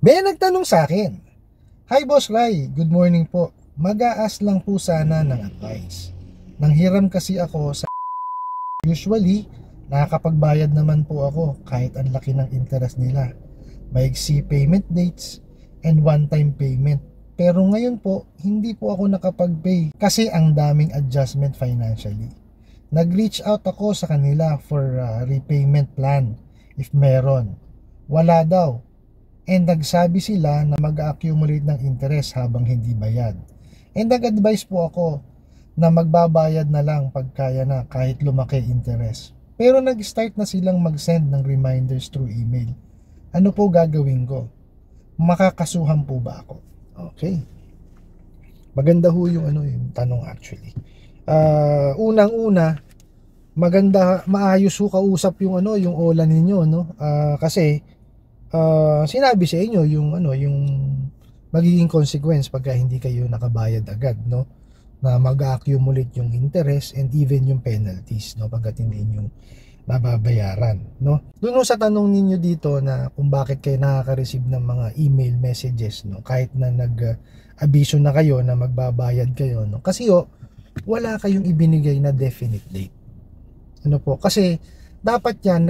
May nagtanong sa akin, "Hi Boss Rai, good morning po. Mag-aas lang po sana ng advice. Nanghiram kasi ako sa usually, nakakapagbayad naman po ako kahit ang laki ng interest nila. Maigsi payment dates and one-time payment. Pero ngayon po, hindi po ako nakapag-pay kasi ang daming adjustment financially. Nag-reach out ako sa kanila for repayment plan if meron. Wala daw. And nagsabi sila na mag-accumulate ng interest habang hindi bayad. And nag-advise po ako na magbabayad na lang pag kaya na kahit lumaki interest. Pero nag-start na silang mag-send ng reminders through email. Ano po gagawin ko? Makakasuhan po ba ako?" Okay. Maganda ho yung yung tanong actually. Unang-una, maganda maayos ho kausap yung yung OLA ninyo, no? Kasi sinabi sa inyo yung magiging consequence pagka hindi kayo nakabayad agad, no? Na mag-accumulate yung interest and even yung penalties, no? Pagkat hindi nyo mababayaran, no? Doon sa tanong ninyo dito na kung bakit kayo nakaka-receive ng mga email messages, no? Kahit na nag-abiso na kayo na magbabayad kayo, no? Kasi wala kayong ibinigay na definite date. Ano po? Kasi dapat yan,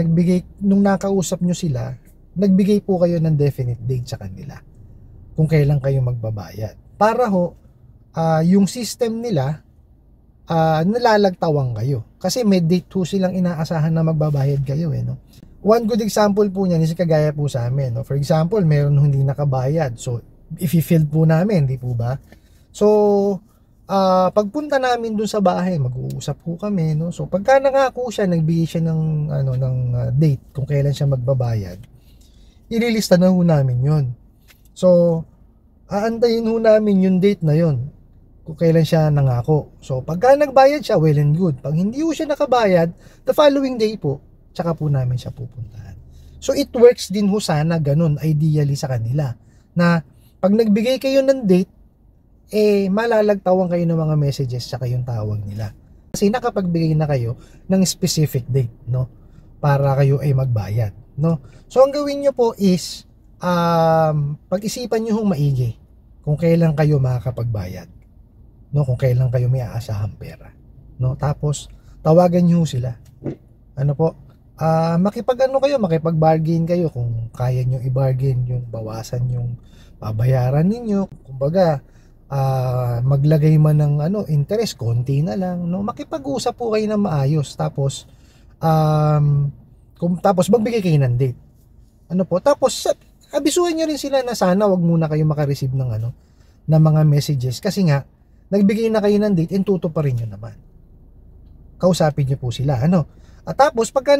nung nakausap nyo sila, nagbigay po kayo ng definite date sa kanila kung kailan kayo magbabayad. Para yung system nila, nalalagtawang kayo. Kasi may date po silang inaasahan na magbabayad kayo, no? One good example po niyan is kagaya po sa amin, no? For example, meron hindi nakabayad. So, if i-fill po namin, di po ba? So, pagpunta namin dun sa bahay, mag-uusap po kami, no? So, pagka nangako siya, nagbigay siya ng date kung kailan siya magbabayad, ililista na ho namin yun. So, aantayin ho namin yung date na yun kung kailan siya nangako. So, pagka nagbayad siya, well and good. Pag hindi ho siya nakabayad, the following day po, tsaka po namin siya pupuntahan. So, it works din ho sana ganun, ideally sa kanila, na pag nagbigay kayo ng date, malalagtawan kayo ng mga messages tsaka yung tawag nila. Kasi nakapagbigay na kayo ng specific date, no? Para kayo ay magbayad, no? So, ang gawin nyo po is, pag-isipan nyo hong maigi kung kailan kayo makakapagbayad, no? Kung kailan kayo may aasahang pera, no? Tapos, tawagan nyo sila. Ano po? Makipag-bargain kayo kung kaya nyo i-bargain yung bawasan yung babayaran ninyo. Kumbaga, maglagay man ng interest, konti na lang, no? Makipag-usap po kayo ng maayos. Tapos, tapos magbigay kayo ng date. Ano po? Tapos, abisuhan nyo rin sila na sana wag muna kayo makareceive ng ng mga messages kasi nga nagbigay na kayo ng date and tutuparin nyo naman. Kausapin nyo po sila, at tapos pagka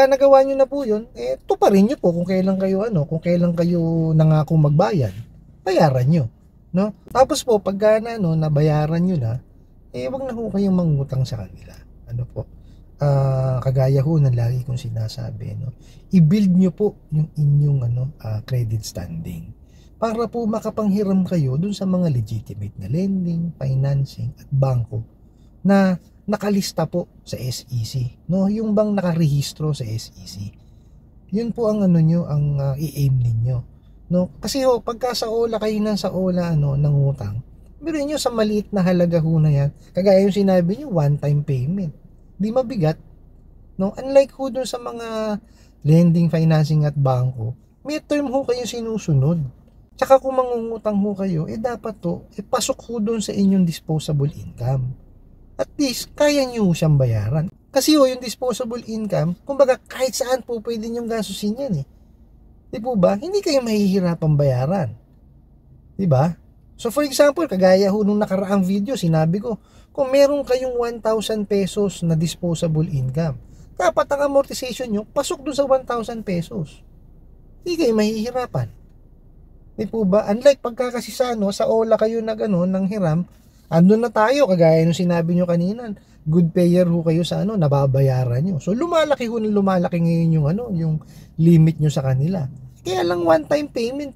nagawa nyo na po yun, tuparin nyo po kung kailan kayo nangako magbayad, bayaran nyo, no? Tapos po pagka nabayaran nyo na, wag na ho kayong mangutang sa kanila. Ano po? Kagaya ho ng lagi kong sinasabi, no? I-build nyo po yung inyong credit standing para po makapanghiram kayo dun sa mga legitimate na lending, financing at bangko na nakalista po sa SEC, no? Yung bang nakarehistro sa SEC. Yun po ang i-aim ninyo, no? Kasi pagka sa OLA kayo sa OLA nangutang, biruin nyo sa maliit na halaga ho na yan, kagaya yung sinabi nyo, one-time payment, di mabigat, no? Unlike ho dun sa mga lending, financing at bangko, may term ho kayo sinusunod. Tsaka kung mangungutang ho kayo, dapat pasok ho dun sa inyong disposable income. At least, kaya nyo siyang bayaran. Kasi yung disposable income, kumbaga kahit saan po pwede nyong gastusin yan, di po ba? Hindi kayo mahihirapang bayaran. Di ba? So for example, kagaya ho nung nakaraang video, sinabi ko, kung meron kayong 1,000 pesos na disposable income, dapat ang amortization nyo, pasok dun sa 1,000 pesos. Hindi kayo mahihirapan. Di po ba? Unlike pagka kasi sa OLA kayo nang hiram, andun na tayo, kagaya nung sinabi nyo kanina, good payer ho kayo sa nababayaran nyo. So, lumalaki ngayon yung limit nyo sa kanila. Kaya lang one-time payment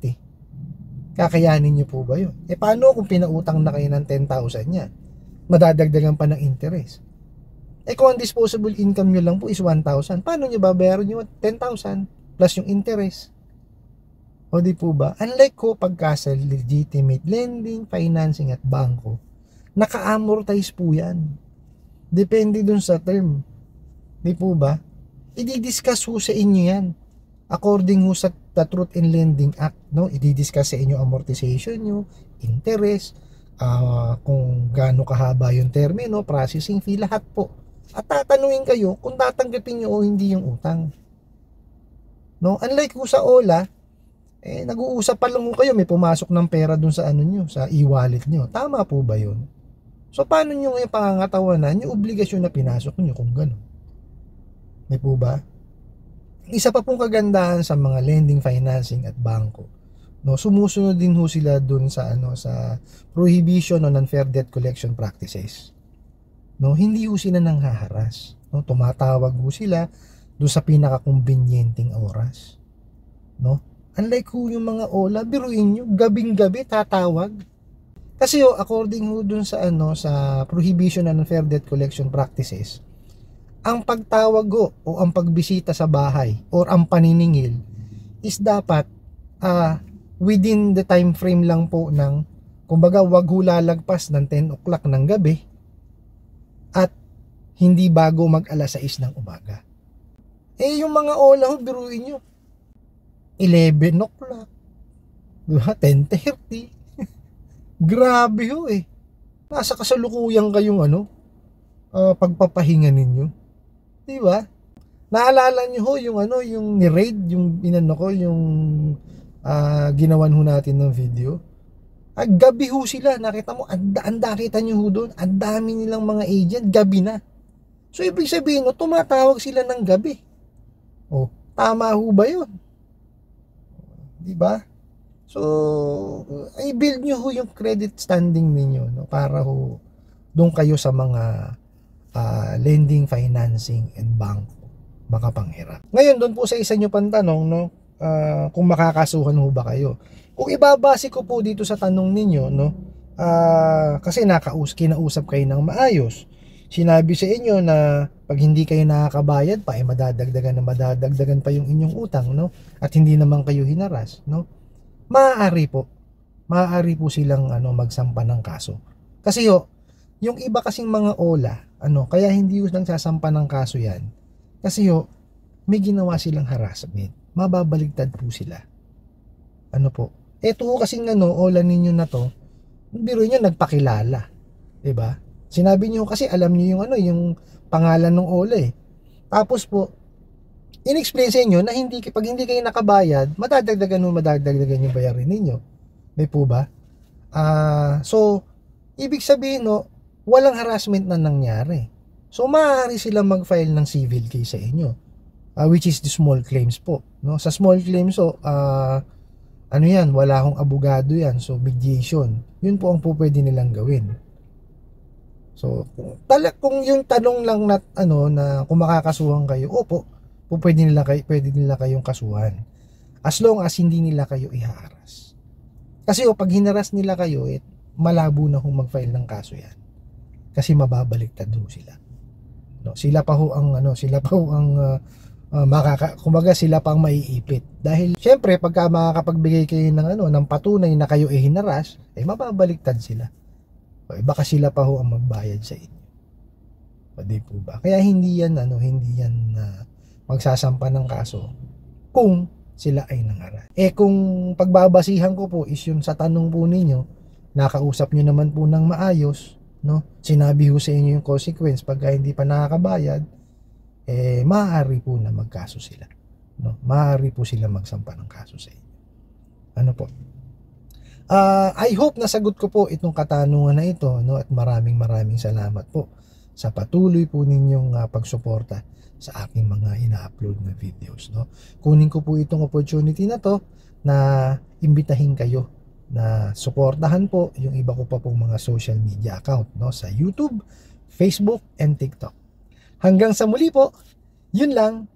Kakayanin nyo po ba yun? Paano kung pinautang na kayo ng 10,000 niya? Madadagdagan pa ng interest. Kung ang disposable income nyo lang po is 1,000, paano nyo babayaran nyo 10,000 plus yung interest? O di po ba? Unlike ko pagka sa legitimate lending, financing at bangko, naka-amortize po yan. Depende dun sa term. Di po ba? I-discuss ho sa inyo yan. According ho sa the Truth in Lending Act, no? I-discuss sa inyo amortization nyo, interest, kung gaano kahaba yung termino, processing fee, lahat po. At tatanungin kayo kung tatanggapin nyo o hindi yung utang. No? Unlike ho sa OLA, nag-uusap pa lang ho kayo, may pumasok ng pera dun sa ano nyo, sa e-wallet nyo. Tama po ba yun? So, paano nyo ngayon pangangatawanan yung obligasyon na pinasok nyo kung gano'n? Di po ba? Isa pa pong kagandahan sa mga lending, financing at bangko, no, sumusunod din ho sila dun sa sa prohibition on unfair debt collection practices. No, hindi ho sila nang haharas. No, tumatawag ho sila dun sa pinaka-convenienteng oras. No? Unlike ho yung mga OLA, biruin nyo, gabing-gabi tatawag. Kasi according ho dun sa sa prohibition on unfair debt collection practices, ang pagtawag o ang pagbisita sa bahay or ang paniningil is dapat within the time frame lang po ng, kumbaga, wag ho lalagpas ng 10 o'clock ng gabi at hindi bago mag alas 6 ng umaga. Yung mga OLA ho, biruin nyo, 11 o'clock, 10:30. Grabe ho Nasa kasalukuyan kayong pagpapahinga ninyo. Di ba? Naalala niyo ho yung yung ni-raid, yung yung ginawan ho natin ng video. Gabi ho sila, nakita mo, nakita niyo ho doon, ang dami nilang mga agent, gabi na. So, ibig sabihin, tumatawag sila ng gabi. Tama ho ba yun? Di ba? So, i-build nyo ho yung credit standing ninyo, no? Para ho doon kayo sa mga lending, financing, and bank makapanghirap. Ngayon, doon po sa isa nyo pang tanong, no, kung makakasuhan ho ba kayo. Kung ibabase ko po dito sa tanong ninyo, no, kasi kinausap kayo ng maayos. Sinabi sa inyo na pag hindi kayo nakakabayad pa, madadagdagan pa yung inyong utang, no, at hindi naman kayo hinaras, no. Maaari po silang magsampa ng kaso. Kasi yung iba kasing mga OLA, kaya hindi nang sasampa ng kaso yan. Kasi may ginawa silang harassment. Mababaligtad po sila. Eto kasing OLA ninyo na to, biro nyo nagpakilala. 'Di ba? Sinabi nyo kasi alam nyo yung yung pangalan ng OLA Tapos po, in-explain sa inyo na pag hindi kayo nakabayad, madadagdagan yung bayarin ninyo. May po ba? So, ibig sabihin walang harassment na nangyari. So, maaari silang mag-file ng civil case sa inyo, which is the small claims po. No? Sa small claims, yan, wala akong abogado yan. So, mediation. Yun po ang pwede nilang gawin. So, kung yung tanong lang na kung makakasuhan kayo, pwede nila kayong kasuhan. As long as hindi nila kayo ihaharas. Kasi pag hinaras nila kayo, malabo na kung mag-file ng kaso yan. Kasi mababaliktad ho sila. No, sila pa ho ang kumbaga sila pa ang maiipit. Dahil syempre pagka makakapagbigay kayo ng patunay na kayo hinaras, mababaliktad sila. Baka sila pa ho ang magbayad sa inyo. Di po ba? Kaya hindi yan magsasampa ng kaso kung sila ay nangaras. Kung pagbabasihan ko po is yun sa tanong po ninyo, nakausap nyo naman po ng maayos, no? Sinabi ho sa inyo yung consequence pagka hindi pa nakakabayad, maaari po na magkaso sila, no? Maaari po sila magsampa ng kaso sa inyo. Po? I hope nasagot ko po itong katanungan na ito, no? At maraming salamat po sa patuloy po ninyong pagsuporta sa aking mga ina-upload na videos, no? Kunin ko po itong opportunity na to na imbitahin kayo na suportahan po yung iba ko pa pong mga social media account, no, sa YouTube, Facebook, and TikTok. Hanggang sa muli po, yun lang.